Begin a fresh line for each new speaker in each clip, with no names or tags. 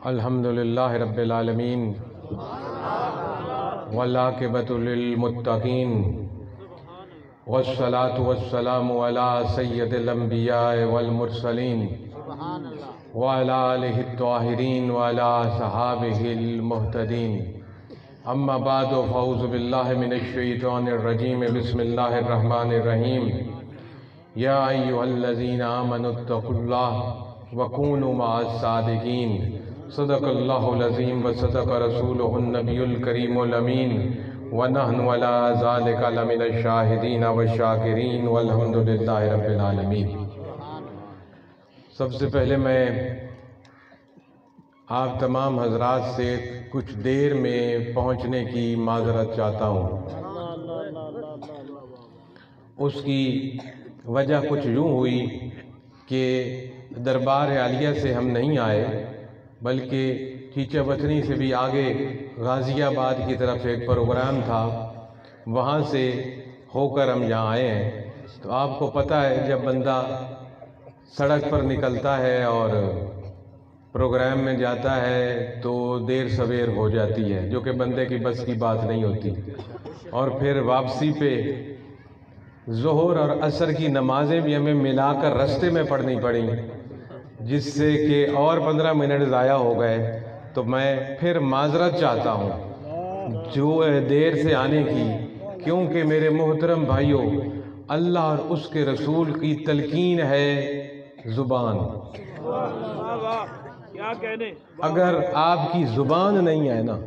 الحمدللہ رب العالمین والعاقبۃ للمتقین والصلاة والسلام علی سید الانبیاء والمرسلین وعلی آلہ الطاہرین وعلی صحابہ المہتدین اما بعد فاعوذ باللہ من الشیطان الرجیم بسم اللہ الرحمن الرحیم یا ایہا الذین آمنوا اتقوا اللہ وکونوا مع الصادقین صدق اللہ العظیم وصدق رسولہ النبی الکریم الامین ونحن علی ذالک لمن الشاہدین والشاکرین والحمدللہ رب العالمین۔ سب سے پہلے میں آپ تمام حضرات سے کچھ دیر میں پہنچنے کی معذرت چاہتا ہوں۔ اس کی وجہ کچھ یوں ہوئی کہ دربار عالیہ سے ہم نہیں آئے بلکہ چیچہ وطنی سے بھی آگے غازی آباد کی طرف ایک پروگرام تھا، وہاں سے ہو کر ہم یہاں آئے ہیں۔ تو آپ کو پتہ ہے جب بندہ سڑک پر نکلتا ہے اور پروگرام میں جاتا ہے تو دیر سویر ہو جاتی ہے، جو کہ بندے کی بس کی بات نہیں ہوتی، اور پھر واپسی پہ ظہر اور عصر کی نمازیں بھی ہمیں ملا کر رستے میں پڑھنی پڑیں، جس سے کہ اور 15 منٹ ضائع ہو گئے۔ تو میں پھر معذرت چاہتا ہوں جو دیر سے آنے کی، کیونکہ میرے محترم بھائیوں، اللہ اور اس کے رسول کی تلقین ہے زبان۔ اگر آپ کی زبان نہیں ہے نا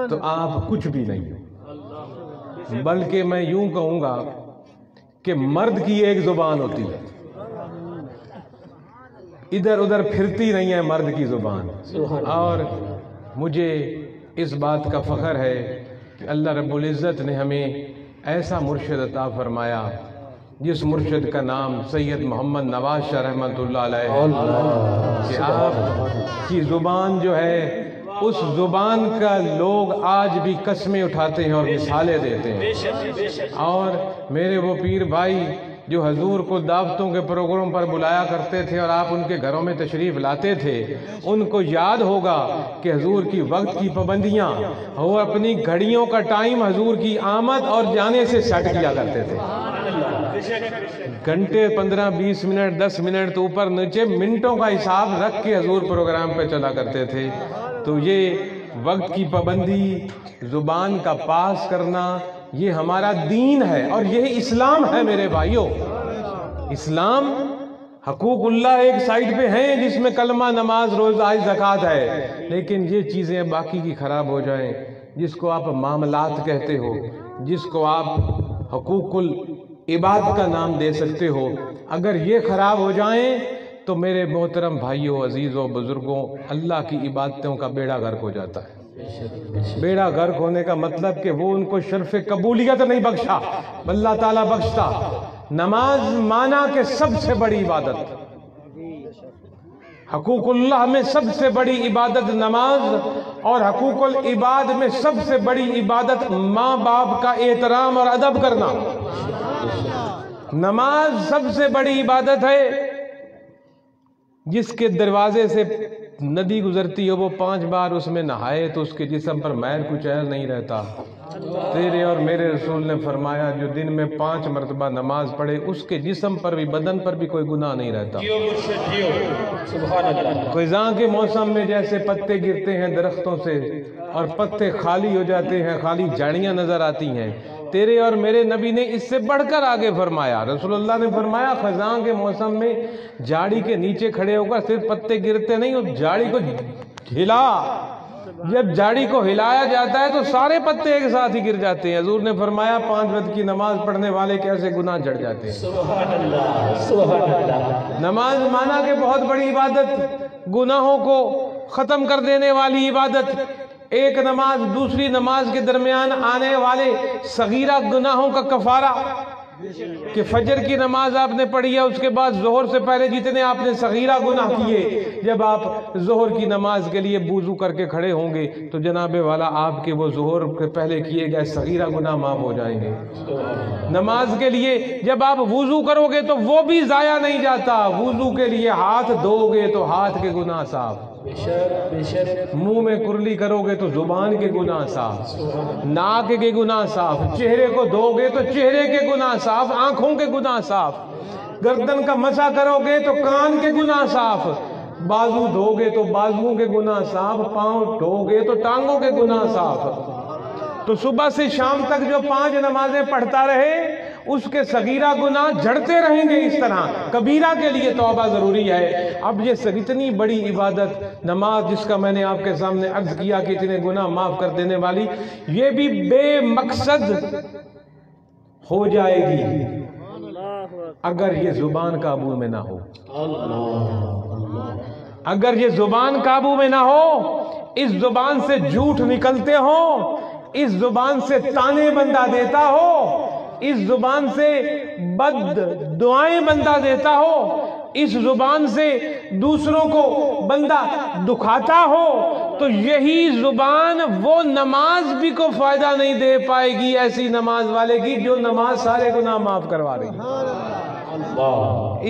تو آپ کچھ بھی نہیں ہو، بلکہ میں یوں کہوں گا کہ مرد کی ایک زبان ہوتی ہے، ادھر ادھر پھرتی نہیں ہے مرد کی زبان۔ اور مجھے اس بات کا فخر ہے کہ اللہ رب العزت نے ہمیں ایسا مرشد عطا فرمایا جس مرشد کا نام سید محمد نواز شاہ رحمۃ اللہ علیہ، کہ آپ کی زبان جو ہے اس زبان کا لوگ آج بھی قسمیں اٹھاتے ہیں اور مثالیں دیتے ہیں۔ اور میرے وہ پیر بھائی جو حضور کو دعوتوں کے پروگرام پر بلایا کرتے تھے اور آپ ان کے گھروں میں تشریف لاتے تھے، ان کو یاد ہوگا کہ حضور کی وقت کی پابندیاں، وہ اپنی گھڑیوں کا ٹائم حضور کی آمد اور جانے سے سیٹ کیا کرتے تھے۔ گھنٹے 15 20 منٹ 10 منٹ تو اوپر نیچے منٹوں کا حساب رکھ کے حضور پروگرام پہ چلا کرتے تھے۔ تو یہ وقت کی پابندی، زبان کا پاس کرنا، یہ ہمارا دین ہے اور یہ اسلام ہے میرے بھائیوں۔ اسلام حقوق اللہ ایک سائڈ پہ ہیں جس میں کلمہ، نماز، روزہ، زکوٰۃ ہے، لیکن یہ چیزیں باقی کی خراب ہو جائیں، جس کو آپ معاملات کہتے ہو، جس کو آپ حقوق العباد کا نام دے سکتے ہو، اگر یہ خراب ہو جائیں تو میرے محترم بھائیوں، عزیزوں، بزرگوں، اللہ کی عبادتوں کا بیڑا غرق ہو جاتا ہے۔ بیڑا غرق ہونے کا مطلب کہ وہ ان کو شرف قبولیت نہیں بخشا، اللہ تعالیٰ بخشتا۔ نماز مانا کہ سب سے بڑی عبادت، حقوق اللہ میں سب سے بڑی عبادت نماز، اور حقوق العباد میں سب سے بڑی عبادت ماں باپ کا احترام اور ادب کرنا۔ نماز سب سے بڑی عبادت ہے جس کے دروازے سے ندی گزرتی ہو، وہ 5 بار اس میں نہائے تو اس کے جسم پر میر کچیل نہیں رہتا۔ تیرے اور میرے رسول نے فرمایا جو دن میں 5 مرتبہ نماز پڑھے اس کے جسم پر بھی، بدن پر بھی کوئی گناہ نہیں رہتا۔ خزاں کے موسم میں جیسے پتے گرتے ہیں درختوں سے اور پتے خالی ہو جاتے ہیں، خالی جھاڑیاں نظر آتی ہیں، تیرے اور میرے نبی نے اس سے بڑھ کر آگے فرمایا۔ رسول اللہ نے فرمایا خزاں کے موسم میں جھاڑی کے نیچے کھڑے ہو کر صرف پتے گرتے نہیں، اس جھاڑی کو ہلا، جب جھاڑی کو ہلایا جاتا ہے تو سارے پتے ایک ساتھ ہی گر جاتے ہیں۔ حضور نے فرمایا 5 وقت کی نماز پڑھنے والے کیسے گناہ جھڑ جاتے ہیں۔ سبحان اللہ، سبحان اللہ۔ نماز مانا کہ بہت بڑی عبادت، گناہوں کو ختم کر دینے والی عبادت، ایک نماز دوسری نماز کے درمیان آنے والے صغیرہ گناہوں کا کفارہ، کہ فجر کی نماز آپ نے پڑھی ہے، اس کے بعد ظہر سے پہلے جتنے آپ نے صغیرہ گناہ کیے، جب آپ ظہر کی نماز کے لیے وضو کر کے کھڑے ہوں گے تو جناب والا آپ کے وہ ظہر کے پہلے کیے گئے صغیرہ گناہ معاف ہو جائیں گے۔ نماز کے لیے جب آپ وضو کرو گے تو وہ بھی ضائع نہیں جاتا، وضو کے لیے ہاتھ دھو گے تو ہاتھ کے گناہ صاف، منہ میں کرلی کرو گے تو زبان کے گناہ صاف، ناک کے گناہ صاف، چہرے کو دھو گے تو چہرے کے گناہ صاف، آنکھوں کے گناہ صاف، گردن کا مسح کرو گے تو کان کے گناہ صاف، بازو دھو گے تو بازوؤں کے گناہ صاف، پاؤں دھو گے تو ٹانگوں کے گناہ صاف۔ تو صبح سے شام تک جو 5 نمازیں پڑھتا رہے اس کے صغیرہ گناہ جھڑتے رہیں گے اس طرح۔ کبیرہ کے لیے توبہ ضروری ہے۔ اب یہ اتنی بڑی عبادت نماز، جس کا میں نے آپ کے سامنے عرض کیا کہ اتنے گناہ معاف کر دینے والی، یہ بھی بے مقصد ہو جائے گی اگر یہ زبان قابو میں نہ ہو۔ اگر یہ زبان قابو میں نہ ہو، اس زبان سے جھوٹ نکلتے ہوں، اس زبان سے تانے بندہ دیتا ہو، اس زبان سے بد دعائیں بندہ دیتا ہو، اس زبان سے دوسروں کو بندہ دکھاتا ہو، تو یہی زبان وہ نماز بھی کو فائدہ نہیں دے پائے گی ایسی نماز والے کی جو نماز سارے گناہ معاف کروا رہی ہے۔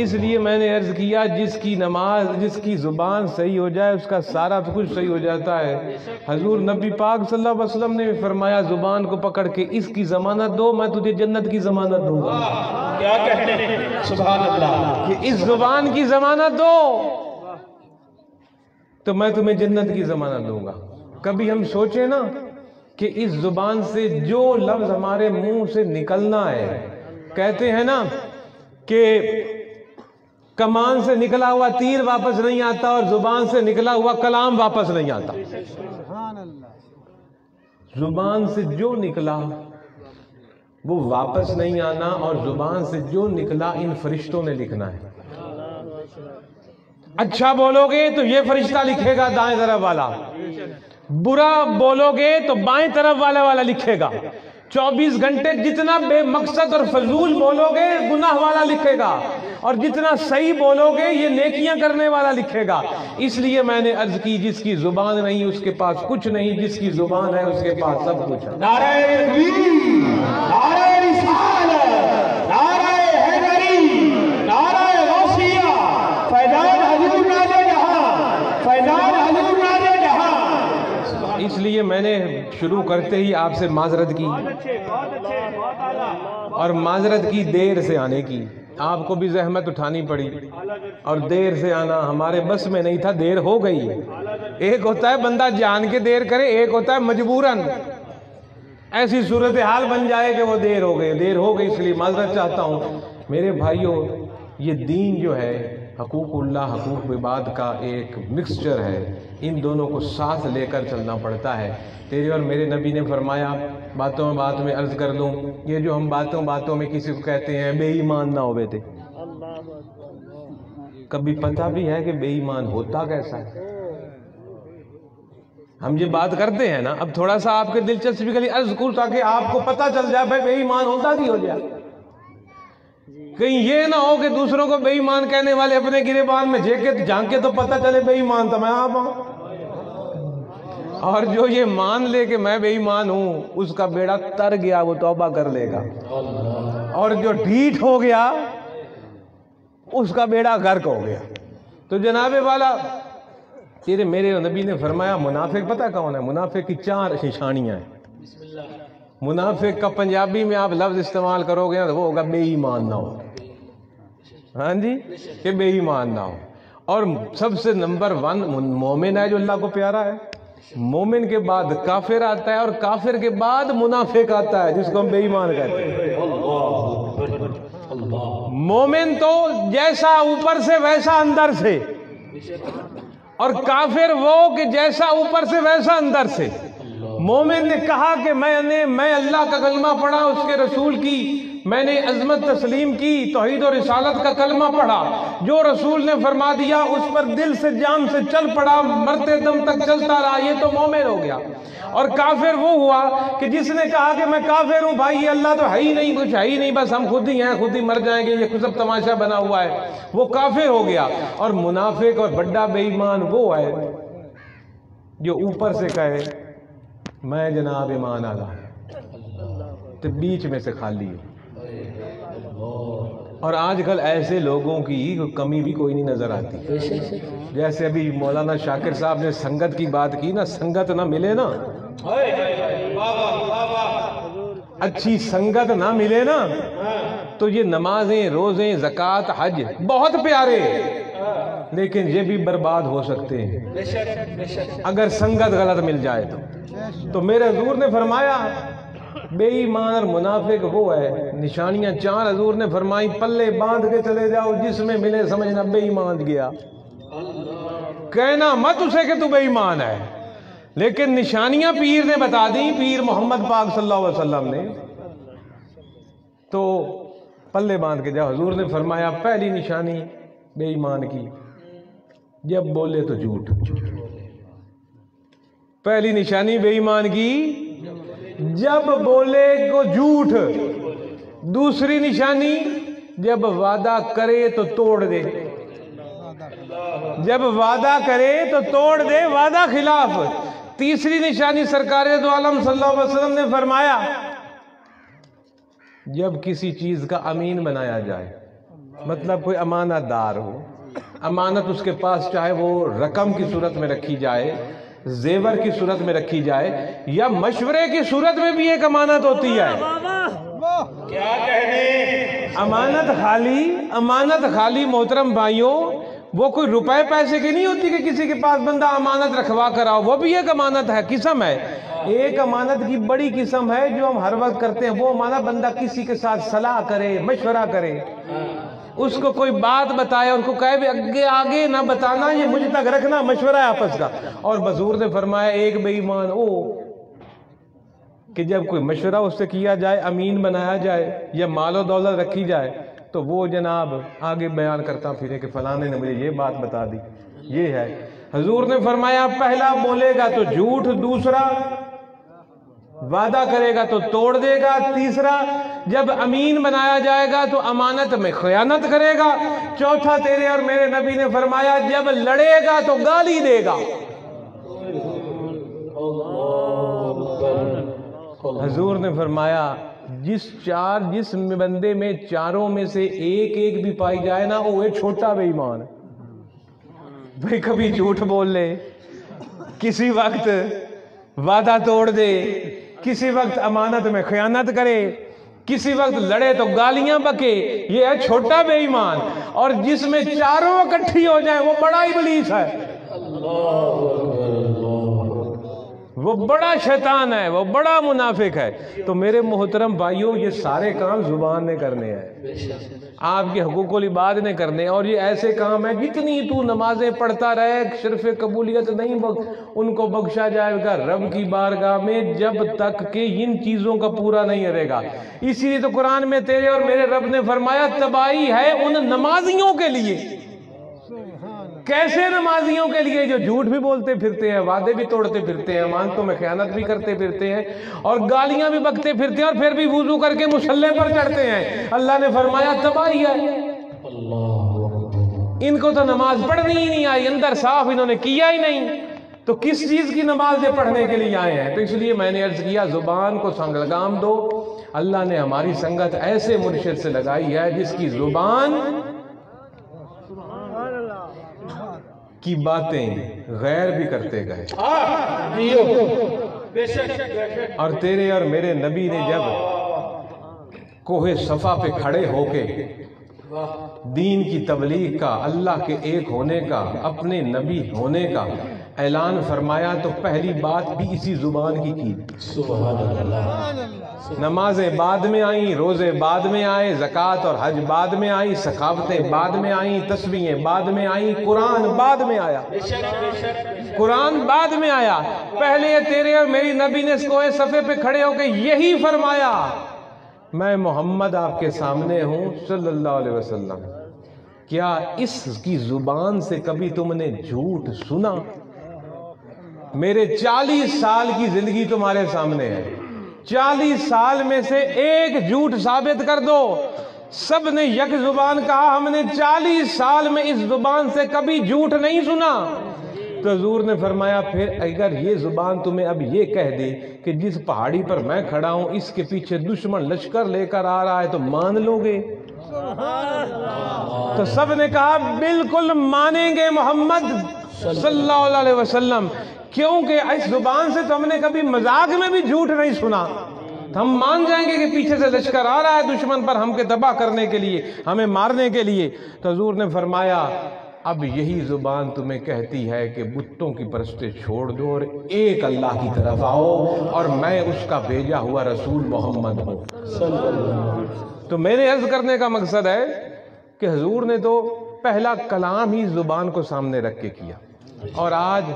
اس لیے میں نے عرض کیا جس کی نماز، جس کی زبان صحیح ہو جائے اس کا سارا کچھ صحیح ہو جاتا ہے۔ حضور نبی پاک صلی اللہ علیہ وسلم نے فرمایا زبان کو پکڑ کے اس کی ضمانت دو، میں تجھے جنت کی ضمانت دوں گا۔
کیا کہتے ہیں؟ سبحان اللہ۔
کہ اس زبان کی ضمانت دو تو میں تمہیں جنت کی ضمانت دوں گا۔ کبھی ہم سوچیں نا کہ اس زبان سے جو لفظ ہمارے منہ سے نکلنا ہے، کہتے ہیں نا کہ کمان سے نکلا ہوا تیر واپس نہیں آتا اور زبان سے نکلا ہوا کلام واپس نہیں آتا۔ زبان سے جو نکلا وہ واپس نہیں آنا، اور زبان سے جو نکلا ان فرشتوں نے لکھنا ہے۔ اچھا بولو گے تو یہ فرشتہ لکھے گا دائیں طرف والا، برا بولو گے تو بائیں طرف والا لکھے گا۔ 24 گھنٹے جتنا بے مقصد اور فضول بولو گے گناہ والا لکھے گا، اور جتنا صحیح بولو گے یہ نیکیاں کرنے والا لکھے گا۔ اس لیے میں نے عرض کی جس کی زبان نہیں اس کے پاس کچھ نہیں، جس کی زبان ہے اس کے پاس سب کچھ ہے۔
نعرہ تکبیر، نعرہ رسالت، نعرہ حیدری، نعرہ غوثیہ، فیضان حضور نازل جہاں، فیضان حضور نازل جہاں۔
اس لیے میں نے شروع کرتے ہی آپ سے معذرت کی، اور معذرت کی دیر سے آنے کی۔ آپ کو بھی زحمت اٹھانی پڑی اور دیر سے آنا ہمارے بس میں نہیں تھا، دیر ہو گئی۔ ایک ہوتا ہے بندہ جان کے دیر کرے، ایک ہوتا ہے مجبوراً ایسی صورتحال بن جائے کہ وہ دیر ہو گئی، اس لیے معذرت چاہتا ہوں۔ میرے بھائیوں، یہ دین جو ہے حقوق اللہ حقوق عباد کا ایک مکسچر ہے، ان دونوں کو ساتھ لے کر چلنا پڑتا ہے۔ تیرے اور میرے نبی نے فرمایا، باتوں میں بات میں عرض کر دوں، یہ جو ہم باتوں میں کسی کو کہتے ہیں بے ایمان نہ ہو بیٹے، کبھی پتہ بھی ہے کہ بے ایمان ہوتا کیسا ہے؟ ہم یہ بات کرتے ہیں نا، اب تھوڑا سا آپ کے دلچسپی کے لیے عرض کروں تاکہ آپ کو پتہ چل جائے بھائی بے ایمان ہوتا کی ہو جائے۔ کہیں یہ نہ ہو کہ دوسروں کو بے ایمان کہنے والے اپنے گریبان میں جھانکے تو پتہ چلے بے ایمان تو میں آپ ہوں، اور جو یہ مان لے کہ میں بے ایمان ہوں اس کا بیڑا تر گیا، وہ توبہ کر لے گا، اور جو ڈھیٹ ہو گیا اس کا بیڑا غرق ہو گیا۔ تو جناب والا تیرے میرے نبی نے فرمایا منافق پتہ کون ہے؟ منافق کی 4 نشانیاں ہیں۔ منافق کا پنجابی میں آپ لفظ استعمال کرو گے تو وہ ہوگا بے ایمان نہ ہو۔ ہاں جی، کہ بے ایمان نہ ہو۔ اور سب سے نمبر 1 مومن ہے جو اللہ کو پیارا ہے، مومن کے بعد کافر آتا ہے، اور کافر کے بعد منافق آتا ہے جس کو ہم بے ایمان کہتے ہیں۔ مومن تو جیسا اوپر سے ویسا اندر سے، اور کافر وہ کہ جیسا اوپر سے ویسا اندر سے۔ مومن نے کہا کہ میں اللہ کا کلمہ پڑھا، اس کے رسول کی میں نے عظمت تسلیم کی، توحید و رسالت کا کلمہ پڑھا، جو رسول نے فرما دیا اس پر دل سے جان سے چل پڑا، مرتے دم تک چلتا رہا، یہ تو مومن ہو گیا۔ اور کافر وہ ہوا کہ جس نے کہا کہ میں کافر ہوں، بھائی اللہ تو ہے ہی نہیں، کچھ ہے ہی نہیں، بس ہم خود ہی ہیں، خود ہی مر جائیں گے، یہ سب تماشا بنا ہوا ہے، وہ کافر ہو گیا۔ اور منافق اور بڑا بے ایمان وہ ہے جو اوپر سے کہے میں جناب ایمان آ رہا تو بیچ میں سے خالی ہے۔ اور آج کل ایسے لوگوں کی کمی بھی کوئی نہیں نظر آتی۔ جیسے ابھی مولانا شاکر صاحب نے سنگت کی بات کی نا، سنگت نہ ملے نا، اچھی سنگت نہ ملے نا تو یہ نمازیں، روزیں، زکوٰۃ، حج بہت پیارے، لیکن یہ بھی برباد ہو سکتے ہیں اگر سنگت غلط مل جائے تو میرے حضور نے فرمایا بے ایمان اور منافق وہ ہے، نشانیاں 4 حضور نے فرمائی، پلے باندھ کے چلے جاؤ، جس میں ملے سمجھنا بے ایمان گیا، کہنا مت اسے کہ تو بے ایمان ہے۔ لیکن نشانیاں پیر نے بتا دی، پیر محمد پاک صلی اللہ علیہ وسلم نے، تو پلے باندھ کے جاؤ۔ حضور نے فرمایا پہلی نشانی بے ایمان کی، جب بولے تو جھوٹ۔ پہلی نشانی بے ایمان کی، جب بولے کو جھوٹ۔ دوسری نشانی جب وعدہ کرے تو توڑ دے، جب وعدہ کرے تو توڑ دے، وعدہ خلاف۔ تیسری نشانی سرکار دو عالم صلی اللہ علیہ وسلم نے فرمایا جب کسی چیز کا امین بنایا جائے، مطلب کوئی امانت دار ہو، امانت اس کے پاس چاہے وہ رقم کی صورت میں رکھی جائے، زیور کی صورت میں رکھی جائے، یا مشورے کی صورت میں بھی ایک امانت ہوتی ہے۔
کیا کہنے،
امانت خالی محترم بھائیوں، وہ کوئی روپے پیسے کی نہیں ہوتی کہ کسی کے پاس بندہ امانت رکھوا کر آؤ، وہ بھی ایک امانت ہے، قسم ہے۔ ایک امانت کی بڑی قسم ہے جو ہم ہر وقت کرتے ہیں، وہ امانت بندہ کسی کے ساتھ صلاح کرے، مشورہ کرے، اس کو کوئی بات بتائے، ان کو کہے آگے نہ بتانا، یہ مجھ تک رکھنا، مشورہ ہے آپس کا۔ اور حضور نے فرمایا ایک بے ایمان کہ جب کوئی مشورہ اس سے کیا جائے، امین بنایا جائے یا مال و دولت رکھی جائے تو وہ جناب آگے بیان کرتا پھرے کہ فلانے نے مجھے یہ بات بتا دی، یہ ہے۔ حضور نے فرمایا پہلا بولے گا تو جھوٹ، دوسرا وعدہ کرے گا تو توڑ دے گا، تیسرا جب امین بنایا جائے گا تو امانت میں خیانت کرے گا، چوتھا تیرے اور میرے نبی نے فرمایا جب لڑے گا تو گالی دے گا۔ حضور نے فرمایا جس بندے میں چاروں میں سے ایک بھی پائی جائے نا، وہ چھوٹا بے ایمان۔ بھئی کبھی جھوٹ بول لے، کسی وقت وعدہ توڑ دے، کسی وقت امانت میں خیانت کرے، کسی وقت لڑے تو گالیاں بکے، یہ ہے چھوٹا بے ایمان۔ اور جس میں چاروں اکٹھی ہو جائیں وہ بڑا ابلیس ہے، وہ بڑا شیطان ہے، وہ بڑا منافق ہے۔ تو میرے محترم بھائیوں، یہ سارے کام زبان نے کرنے ہیں، آپ کے حقوق العباد نے کرنے، اور یہ ایسے کام ہیں جتنی تو نمازیں پڑھتا رہے شرف قبولیت نہیں ان کو بخشا جائے گا رب کی بارگاہ میں جب تک کہ ان چیزوں کا پورا نہیں کرے گا۔ اسی لیے تو قرآن میں تیرے اور میرے رب نے فرمایا تباہی ہے ان نمازیوں کے لیے۔ کیسے نمازیوں کے لیے؟ جو جھوٹ بھی بولتے پھرتے ہیں، وعدے بھی توڑتے پھرتے ہیں، امانتوں میں خیانت بھی کرتے پھرتے ہیں، اور گالیاں بھی بکتے پھرتے ہیں، اور پھر بھی وضو کر کے مصلی پر چڑھتے ہیں۔ اللہ نے فرمایا تباہی ہے، ان کو تو نماز پڑھنی ہی نہیں آئی، اندر صاف انہوں نے کیا ہی نہیں، تو کس چیز کی نماز یہ پڑھنے کے لیے آئے ہیں؟ تو اس لیے میں نے عرض کیا زبان کو سنگ لگام دو۔ اللہ نے ہماری سنگت ایسے مرشد سے لگائی ہے جس کی زبان کی باتیں غیر بھی کرتے گئے، اور تیرے اور میرے نبی نے جب کوہ صفا پہ کھڑے ہو کے دین کی تبلیغ کا، اللہ کے ایک ہونے کا، اپنے نبی ہونے کا اعلان فرمایا تو پہلی بات بھی اسی زبان کی سبحان اللہ۔ نمازیں بعد میں آئیں، روزے بعد میں آئے، زکوٰۃ اور حج بعد میں آئی، سخاوتیں بعد میں آئیں، تسبیحیں بعد میں آئیں، قرآن بعد میں آیا، قرآن بعد میں آیا۔ پہلے تیرے اور میری نبی نے اس کوہ صفے پہ کھڑے ہو کے یہی فرمایا میں محمد آپ کے سامنے ہوں صلی اللہ علیہ وسلم، کیا اس کی زبان سے کبھی تم نے جھوٹ سنا؟ میرے 40 سال کی زندگی تمہارے سامنے ہے، 40 سال میں سے ایک جھوٹ ثابت کر دو۔ سب نے یک زبان کہا ہم نے 40 سال میں اس زبان سے کبھی جھوٹ نہیں سنا۔ تو حضور نے فرمایا پھر اگر یہ زبان تمہیں اب یہ کہہ دے کہ جس پہاڑی پر میں کھڑا ہوں اس کے پیچھے دشمن لشکر لے کر آ رہا ہے تو مان لو گے؟ تو سب نے کہا بالکل مانیں گے محمد صلی اللہ علیہ وسلم، کیونکہ اس زبان سے تو ہم نے کبھی مذاق میں بھی جھوٹ نہیں سنا، ہم مان جائیں گے کہ پیچھے سے لشکر آ رہا ہے دشمن پر ہم کے تباہ کرنے کے لیے، ہمیں مارنے کے لیے۔ تو حضور نے فرمایا اب یہی زبان تمہیں کہتی ہے کہ بتوں کی پرستش چھوڑ دو اور ایک اللہ کی طرف آؤ اور میں اس کا بھیجا ہوا رسول محمد ہوں۔ تو میرے عرض کرنے کا مقصد ہے کہ حضور نے تو پہلا کلام ہی زبان کو سامنے رکھ کے کیا، اور آج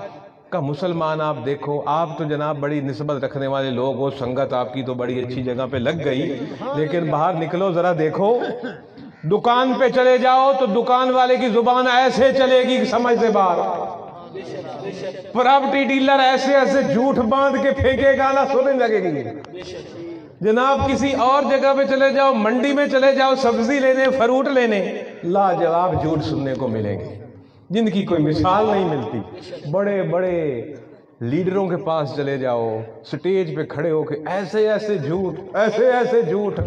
کا مسلمان آپ دیکھو، آپ تو جناب بڑی نسبت رکھنے والے لوگ ہو، سنگت آپ کی تو بڑی اچھی جگہ پہ لگ گئی، لیکن باہر نکلو ذرا دیکھو، دکان پہ چلے جاؤ تو دکان والے کی زبان ایسے چلے گی سمجھ سے باہر، پراپرٹی ڈیلر ایسے ایسے جھوٹ باندھ کے پھینکے گا نہ سننے لگے گی۔ جناب کسی اور جگہ پہ چلے جاؤ، منڈی میں چلے جاؤ سبزی لینے فروٹ لینے، لاجواب جھوٹ سننے کو ملیں گے جن کی کوئی مثال نہیں ملتی۔ بڑے بڑے لیڈروں کے پاس چلے جاؤ، سٹیج پہ کھڑے ہو کے ایسے ایسے جھوٹ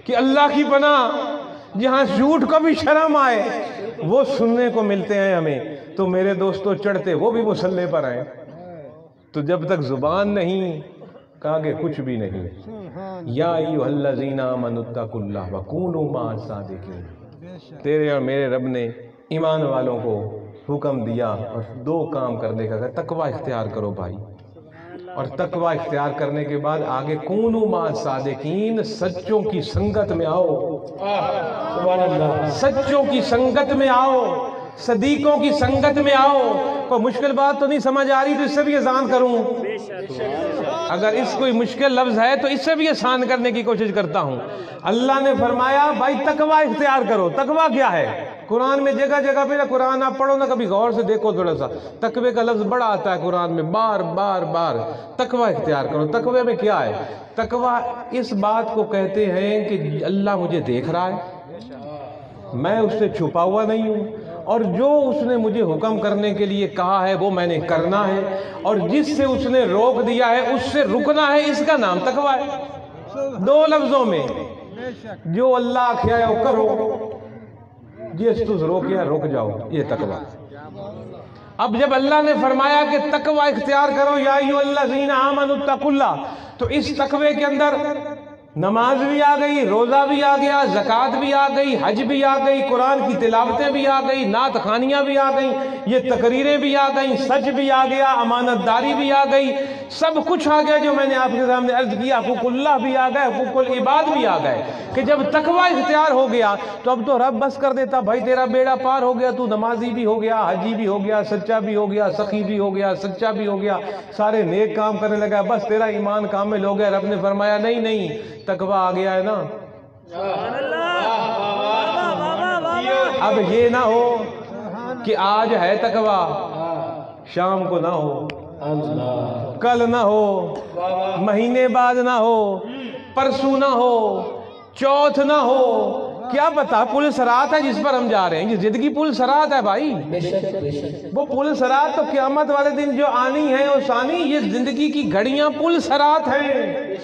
کہ اللہ کی پناہ جہاں جھوٹ کو بھی شرم آئے وہ سننے کو ملتے ہیں ہمیں۔ تو میرے دوستو چڑھتے وہ بھی مسلح پر ہیں، تو جب تک زبان نہیں کہا کہ کچھ بھی نہیں۔ یا ایھا الذین آمنوا اتقوا اللہ وکونوا مع الصادقین، تیرے اور میرے رب نے ایمان والوں کو حکم دیا اور دو کام کرنے کا، تقوی اختیار کرو بھائی، اور تقوی اختیار کرنے کے بعد آگے کونوا مع الصادقین، سچوں کی سنگت میں آؤ، سچوں کی سنگت میں آؤ، صدیقوں کی سنگت میں آؤ۔ کوئی مشکل بات تو نہیں سمجھ آ رہی تو اس سے بھی آسان کروں، اگر اس کوئی مشکل لفظ ہے تو اس سے بھی آسان کرنے کی کوشش کرتا ہوں۔ اللہ نے فرمایا بھائی تقوی اختیار کرو۔ تقوی کیا ہے؟ قرآن میں جگہ جگہ پہ، قرآن آپ پڑھو نا کبھی غور سے دیکھو تھوڑا سا، تقوی کا لفظ بڑا آتا ہے قرآن میں، بار بار بار تقوی اختیار کرو۔ تقوی میں کیا ہے؟ تقوی اس بات کو کہتے ہیں کہ اللہ مجھے دیکھ رہا ہے، میں اس سے چھپا ہوا نہیں ہوں، اور جو اس نے مجھے حکم کرنے کے لیے کہا ہے وہ میں نے کرنا ہے، اور جس سے اس نے روک دیا ہے اس سے رکنا ہے، اس کا نام تقوی ہے۔ دو لفظوں میں، جو اللہ کیا ہے وہ کرو، جس تجھ روکیا رک جاؤ، یہ تقوی۔ اب جب اللہ نے فرمایا کہ تقوی اختیار کرو، یا ایھا الذین آمنوا اتقوا اللہ، تو اس تقوی کے اندر نماز بھی آ گئی، روزہ بھی آ گیا، زکوٰۃ بھی آ گئی، حج بھی آ گئی، قرآن کی تلاوتیں بھی آ گئی، نعت خوانیاں بھی آ گئیں، یہ تقریریں بھی آ گئیں، سچ بھی آ گیا، امانت داری بھی آ گئی، سب کچھ آ گیا جو میں نے آپ کے سامنے عرض کیا۔ حقوق اللہ بھی آ گئے، حقوق العباد بھی آ گئے، کہ جب تقوی اختیار ہو گیا تو اب تو رب بس کر دیتا بھائی تیرا بیڑا پار ہو گیا، تو نمازی بھی ہو گیا، حجی بھی ہو گیا، سچا بھی ہو گیا، سخی بھی ہو گیا، سچا بھی ہو گیا، سارے نیک کام کرنے لگا، بس تیرا ایمان کامل ہو گیا۔ رب نے فرمایا نہیں، تقوی آ گیا ہے نا۔ اب یہ نہ ہو کہ آج ہے تقوی، شام کو نہ ہو، کل نہ ہو، مہینے بعد نہ ہو، پرسوں نہ ہو، چوتھ نہ ہو، کیا پتا پل صراط ہے جس پر ہم جا رہے ہیں، یہ زندگی پل صراط ہے بھائی، وہ پل صراط تو قیامت والے دن جو آنی ہے وہ ثانی، یہ زندگی کی گھڑیاں پل صراط ہیں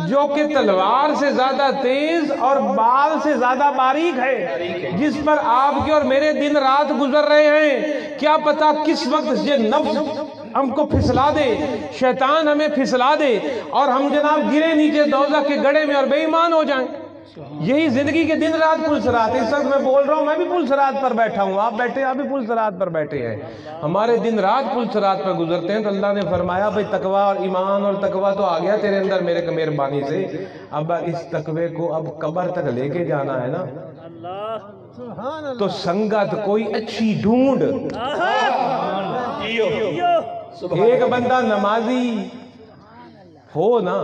جو کہ تلوار سے زیادہ تیز اور بال سے زیادہ باریک ہے، جس پر آپ کے اور میرے دن رات گزر رہے ہیں۔ کیا پتا کس وقت یہ نفس ہم کو پھسلا دے، شیطان ہمیں پھسلا دے اور ہم جناب گرے نیچے دوزخ کے گڑھے میں اور بے ایمان ہو جائیں۔ یہی زندگی کے دن رات پل صراط ہے۔ اس وقت میں بول رہا ہوں، میں بھی پل صراط پر بیٹھا ہوں، آپ بیٹھے آپ بھی پل صراط پر بیٹھے ہیں، ہمارے دن رات پل صراط پر گزرتے ہیں۔ تو اللہ نے فرمایا بھئی تقوی اور ایمان اور تقوی تو آ گیا تیرے اندر میرے مہربانی سے، اب اس تقوی کو اب قبر تک لے کے جانا ہے نا، تو سنگت کوئی اچھی ڈھونڈ۔ ایک بندہ نمازی ہو نا،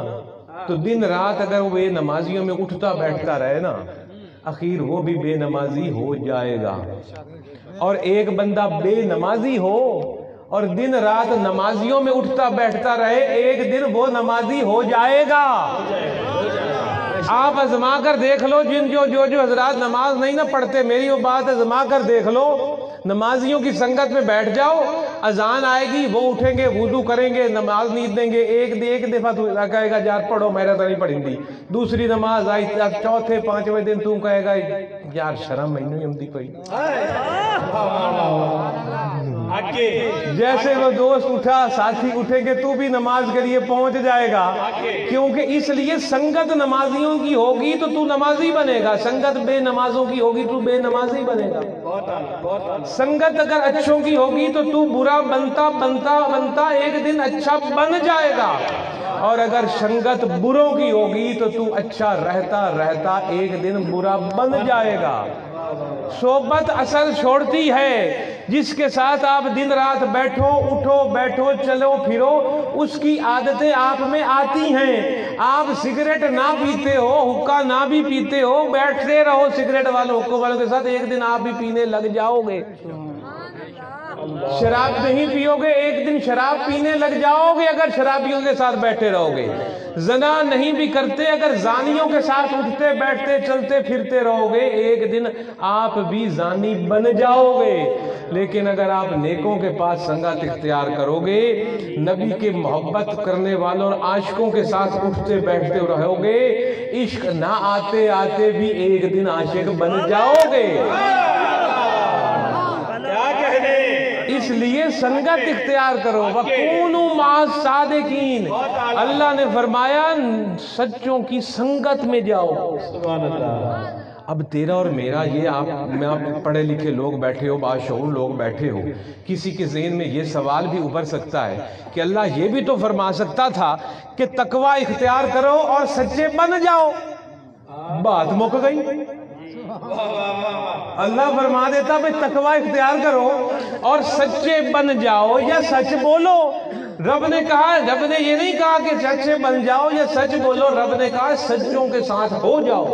تو دن رات اگر وہ بے نمازیوں میں اٹھتا بیٹھتا رہے نا، آخر وہ بھی بے نمازی ہو جائے گا۔ اور ایک بندہ بے نمازی ہو اور دن رات نمازیوں میں اٹھتا بیٹھتا رہے، ایک دن وہ نمازی ہو جائے گا۔ آپ آزما کر دیکھ لو، جو حضرات نماز نہیں نہ پڑھتے، میری وہ بات آزما کر دیکھ لو، نمازیوں کی سنگت میں بیٹھ جاؤ، اذان آئے گی وہ اٹھیں گے، وضو کریں گے، نماز نیت دیں گے، ایک دفعہ تو کہے گا یار پڑھو، میرا تو نہیں پڑھیں، دوسری نماز آئی، چوتھے پانچویں دن تو کہے گا یار شرم میں نہیں ہمدی پئی۔ جیسے وہ دوست اٹھا، ساتھی اٹھیں گے، تو بھی نماز کے لیے پہنچ جائے گا، کیونکہ اس لیے سنگت نمازیوں کی ہوگی تو تو نمازی بنے گا، سنگت بے نمازوں کی ہوگی تو بے نمازی بنے گا۔ سنگت اگر اچھوں کی ہوگی تو تو برا بنتا بنتا بنتا ایک دن اچھا بن جائے گا، اور اگر سنگت بروں کی ہوگی تو تو اچھا رہتا رہتا ایک دن برا بن جائے گا۔ صحبت اثر چھوڑتی ہے، جس کے ساتھ آپ دن رات بیٹھو اٹھو بیٹھو چلو پھرو، اس کی عادتیں آپ میں آتی ہیں۔ آپ سگریٹ نہ پیتے ہو، حقہ نہ بھی پیتے ہو، بیٹھتے رہو سگریٹ والوں حقوں والوں کے ساتھ، ایک دن آپ بھی پینے لگ جاؤ گے۔ شراب نہیں پیو گے، ایک دن شراب پینے لگ جاؤ گے اگر شرابیوں کے ساتھ بیٹھے رہو گے۔ زنا نہیں بھی کرتے، اگر زانیوں کے ساتھ اٹھتے بیٹھتے چلتے پھرتے رہو گے، ایک دن آپ بھی زانی بن جاؤ گے۔ لیکن اگر آپ نیکوں کے پاس سنگت اختیار کرو گے، نبی کے محبت کرنے والوں اور عاشقوں کے ساتھ اٹھتے بیٹھتے رہو گے، عشق نہ آتے آتے بھی ایک دن عاشق بن جاؤ گے۔ اس لیے سنگت اختیار کرو، وَكُونُوا مَعَ الصَّادِقِينَ۔ اللہ نے فرمایا سچوں کی سنگت میں جاؤ۔ اب تیرا اور میرا یہ آپ پڑھے لکھے لوگ بیٹھے ہو، باشعور لوگ بیٹھے ہو، کسی کے ذہن میں یہ سوال بھی ابھر سکتا ہے کہ اللہ یہ بھی تو فرما سکتا تھا کہ تقوی اختیار کرو اور سچے بن جاؤ، بات مک گئی۔ اللہ فرما دیتا بھئی تقوی اختیار کرو اور سچے بن جاؤ یا سچ بولو۔ رب نے کہا، رب نے یہ نہیں کہا کہ سچے بن جاؤ یا سچ بولو، رب نے کہا سچوں کے ساتھ ہو جاؤ،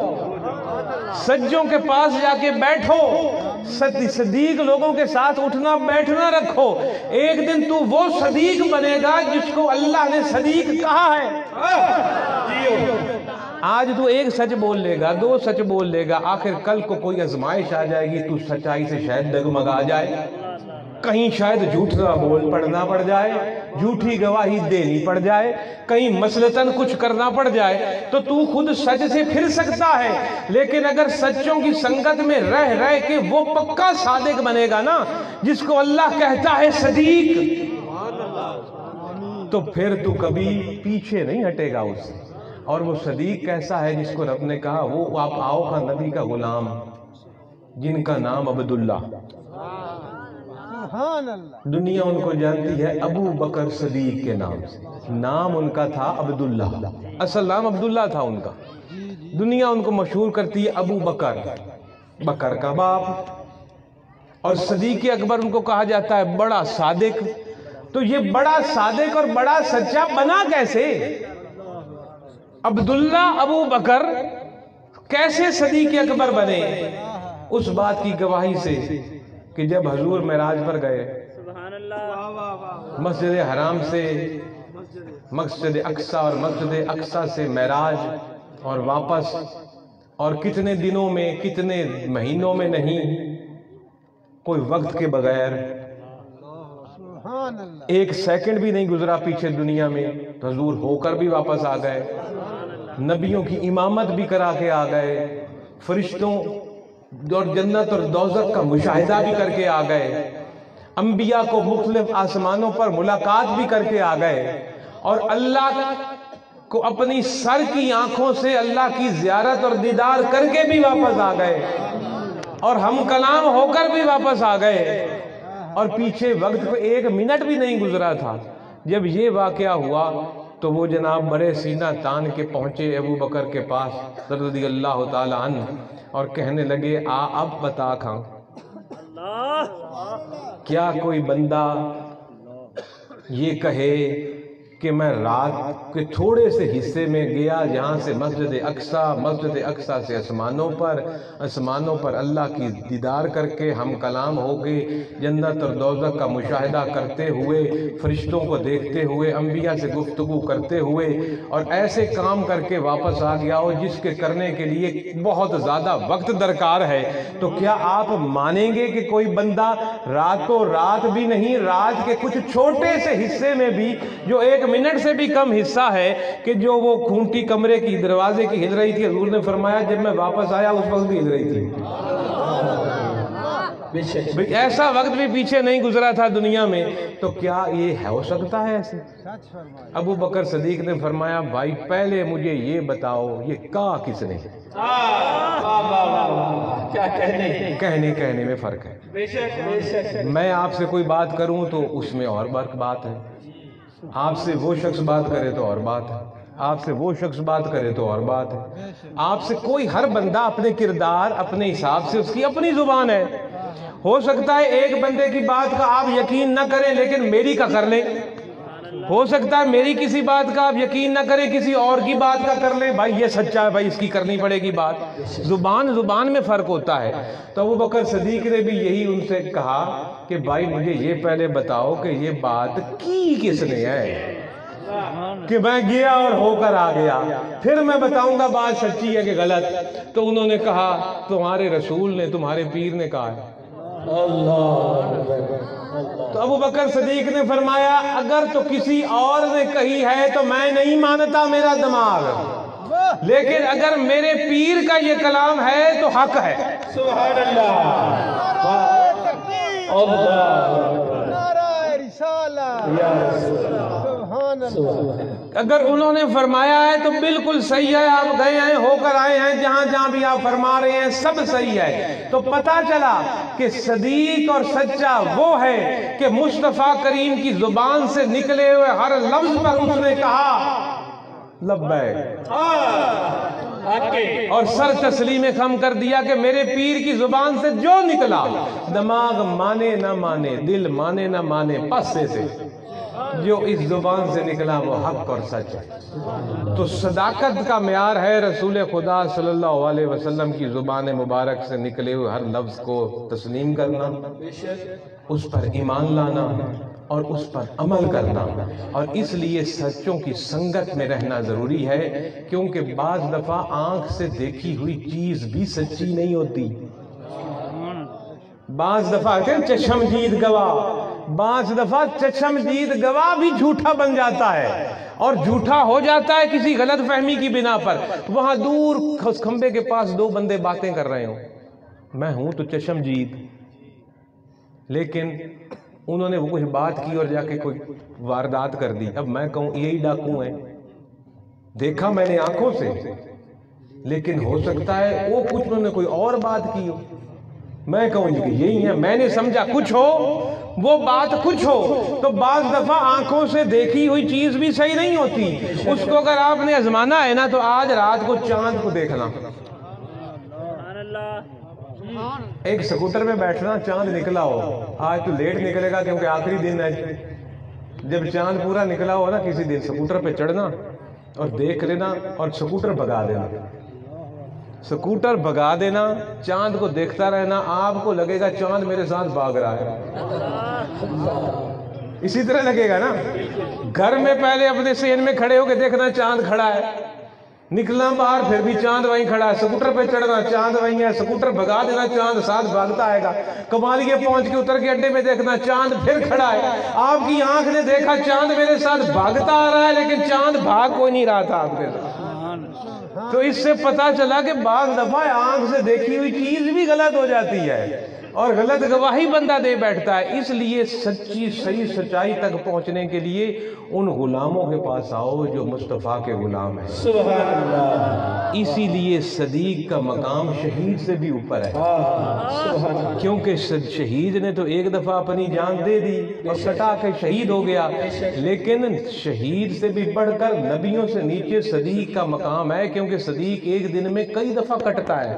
سچوں کے پاس جا کے بیٹھو، صدیق لوگوں کے ساتھ اٹھنا بیٹھنا رکھو، ایک دن تو وہ صدیق بنے گا جس کو اللہ نے صدیق کہا ہے۔ آج تو ایک سچ بول لے گا، دو سچ بول لے گا، آخر کل کو کوئی آزمائش آ جائے گی تو سچائی سے شاید ڈگمگا جائے، کہیں شاید جھوٹا بول پڑنا پڑ جائے، جھوٹی گواہی دینی پڑ جائے، کہیں مثلتاً کچھ کرنا پڑ جائے تو تو خود سچ سے پھر سکتا ہے۔ لیکن اگر سچوں کی سنگت میں رہ کے وہ پکا صادق بنے گا نا، جس کو اللہ کہتا ہے صدیق، تو پھر تو کبھی پیچھے نہیں ہٹے گا اس سے۔ اور وہ صدیق کیسا ہے جس کو رب نے کہا وہ آپ آؤ کا نبی کا غلام، جن کا نام عبداللہ، دنیا ان کو جانتی ہے ابو بکر صدیق کے نام سے، نام ان کا تھا عبداللہ، اصل نام عبداللہ تھا ان کا، دنیا ان کو مشہور کرتی ہے ابو بکر، بکر کا باپ، اور صدیق اکبر ان کو کہا جاتا ہے بڑا صادق۔ تو یہ بڑا صادق اور بڑا سچا بنا کیسے؟ عبداللہ ابو بکر کیسے صدیق اکبر بنے؟ اس بات کی گواہی سے کہ جب حضور معراج پر گئے، مسجد حرام سے مسجد اقصیٰ اور مسجد اقصیٰ سے معراج اور واپس، اور کتنے دنوں میں کتنے مہینوں میں نہیں، کوئی وقت کے بغیر ایک سیکنڈ بھی نہیں گزرا پیچھے دنیا میں، تو حضور ہو کر بھی واپس آ گئے، نبیوں کی امامت بھی کرا کے آ گئے، فرشتوں اور جنت اور دوزخ کا مشاہدہ بھی کر کے آ گئے، انبیاء کو مختلف آسمانوں پر ملاقات بھی کر کے آ گئے، اور اللہ کو اپنی سر کی آنکھوں سے اللہ کی زیارت اور دیدار کر کے بھی واپس آ گئے، اور ہم کلام ہو کر بھی واپس آ گئے، اور پیچھے وقت پہ ایک منٹ بھی نہیں گزرا تھا۔ جب یہ واقعہ ہوا تو وہ جناب بڑے سینہ تان کے پہنچے ابو بکر کے پاس رضی اللہ تعالی عنہ، اور کہنے لگے اب بتا کھاں، کیا کوئی بندہ یہ کہے کہ میں رات کے تھوڑے سے حصے میں گیا جہاں سے مسجد اقصیٰ سے آسمانوں پر اللہ کی دیدار کر کے ہم کلام ہو کے جنت اور دوزخ کا مشاہدہ کرتے ہوئے، فرشتوں کو دیکھتے ہوئے، انبیاء سے گفتگو کرتے ہوئے، اور ایسے کام کر کے واپس آ گیا ہو جس کے کرنے کے لیے بہت زیادہ وقت درکار ہے۔ تو کیا آپ مانیں گے کہ کوئی بندہ راتوں رات بھی نہیں، رات کے کچھ چھوٹے سے حصے میں بھی، جو 1 منٹ سے بھی کم حصہ ہے، کہ جو وہ کھونٹی کمرے کی دروازے کی ہل رہی تھی، حضور نے فرمایا جب میں واپس آیا اس وقت بھی ہل رہی تھی۔ ایسا وقت بھی پیچھے نہیں گزرا تھا دنیا میں، تو کیا یہ ہو سکتا ہے ایسے؟ ابو بکر صدیق نے فرمایا بھائی پہلے مجھے یہ بتاؤ یہ کہا کس نے؟ کہنے میں فرق ہے۔ میں آپ سے کوئی بات کروں تو اس میں اور بات ہے، آپ سے وہ شخص بات کرے تو اور بات ہے، آپ سے وہ شخص بات کرے تو اور بات ہے، آپ سے کوئی ہر بندہ اپنے کردار اپنے حساب سے، اس کی اپنی زبان ہے۔ ہو سکتا ہے ایک بندے کی بات کا آپ یقین نہ کریں لیکن میری کا کر لیں، ہو سکتا ہے میری کسی بات کا آپ یقین نہ کریں کسی اور کی بات کا کر لیں، بھائی یہ سچا ہے، بھائی اس کی کرنی پڑے گی بات۔ زبان میں فرق ہوتا ہے۔ تو ابو بکر صدیق نے بھی یہی ان سے کہا کہ بھائی مجھے یہ پہلے بتاؤ کہ یہ بات کی کس نے ہے، کہ میں گیا اور ہو کر آ گیا، پھر میں بتاؤں گا بات سچی ہے کہ غلط۔ تو انہوں نے کہا تمہارے رسول نے، تمہارے پیر نے کہا ہے۔ تو ابو بکر صدیق نے فرمایا اگر تو کسی اور نے کہی ہے تو میں نہیں مانتا میرا دماغ، لیکن اگر میرے پیر کا یہ کلام ہے تو حق ہے۔
سبحان اللہ، نعرہ رسالہ،
اگر انہوں نے فرمایا ہے تو بالکل صحیح ہے، آپ گئے ہیں ہو کر آئے ہیں، جہاں بھی آپ فرما رہے ہیں سب صحیح ہے۔ تو پتہ چلا کہ صدیق اور سچا وہ ہے کہ مصطفیٰ کریم کی زبان سے نکلے ہوئے ہر لفظ پر اس نے کہا لبیک، اور سر تسلیم خم کر دیا کہ میرے پیر کی زبان سے جو نکلا، دماغ مانے نہ مانے، دل مانے نہ مانے، پسے سے جو اس زبان سے نکلا وہ حق اور سچ ہے۔ تو صداقت کا معیار ہے رسول خدا صلی اللہ علیہ وسلم کی زبان مبارک سے نکلے ہوئے ہر لفظ کو تسلیم کرنا، اس پر ایمان لانا اور اس پر عمل کرنا۔ اور اس لیے سچوں کی سنگت میں رہنا ضروری ہے، کیونکہ بعض دفعہ آنکھ سے دیکھی ہوئی چیز بھی سچی نہیں ہوتی، بعض دفعہ چشمدید گواہ، بعض دفعہ چشمدید گواہ بھی جھوٹا بن جاتا ہے، اور جھوٹا ہو جاتا ہے کسی غلط فہمی کی بنا پر۔ وہاں دور کھمبے کے پاس 2 بندے باتیں کر رہے ہوں، میں ہوں تو چشمدید، لیکن انہوں نے وہ کچھ بات کی اور جا کے کوئی واردات کر دی۔ اب میں کہوں یہی ڈاکو ہیں، دیکھا میں نے آنکھوں سے، لیکن ہو سکتا ہے وہ کچھ انہوں نے کوئی اور بات کی ہو، میں کہوں کہ یہی ہے، میں نے سمجھا کچھ ہو، وہ بات کچھ ہو۔ تو بعض دفعہ آنکھوں سے دیکھی ہوئی چیز بھی صحیح نہیں ہوتی، اس کو اگر آپ نے آزمانا ہے نا تو آج رات کو چاند کو دیکھنا، ایک سکوٹر میں بیٹھنا، چاند نکلا ہو، آج تو لیٹ نکلے گا کیونکہ آخری دن ہے، جب چاند پورا نکلا ہو نا کسی دن سکوٹر پہ چڑھنا اور دیکھ لینا اور سکوٹر بھگا دینا، سکوٹر بھگا دینا، چاند کو دیکھتا رہنا، آپ کو لگے گا چاند میرے ساتھ بھاگ رہا ہے، اسی طرح لگے گا نا۔ گھر میں پہلے اپنے صحن میں کھڑے ہو کے دیکھنا چاند کھڑا ہے، نکلنا باہر پھر بھی چاند وہیں کھڑا ہے، سکوٹر پہ چڑھنا چاند وہیں ہے، سکوٹر بھگا دینا چاند ساتھ بھاگتا آئے گا، کمالیے پہنچ کے اتر کے اڈے میں دیکھنا چاند پھر کھڑا ہے، آپ کی آنکھ نے دیکھا چاند میرے ساتھ بھاگتا آ رہا ہے لیکن چاند بھاگ کوئی نہیں رہا تھا آپ کے ساتھ۔ تو اس سے پتا چلا کہ بعض دفعہ آنکھ سے دیکھی ہوئی چیز بھی غلط ہو جاتی ہے اور غلط گواہی بندہ دے بیٹھتا ہے۔ اس لیے سچی صحیح سچائی تک پہنچنے کے لیے ان غلاموں کے پاس آؤ جو مصطفیٰ کے غلام ہیں۔
سبحان اللہ،
اسی لیے صدیق کا مقام شہید سے بھی اوپر ہے، کیونکہ شہید نے تو ایک دفعہ اپنی جان دے دی اور کٹا کے شہید ہو گیا، لیکن شہید سے بھی بڑھ کر نبیوں سے نیچے صدیق کا مقام ہے، کیونکہ صدیق ایک دن میں کئی دفعہ کٹتا ہے۔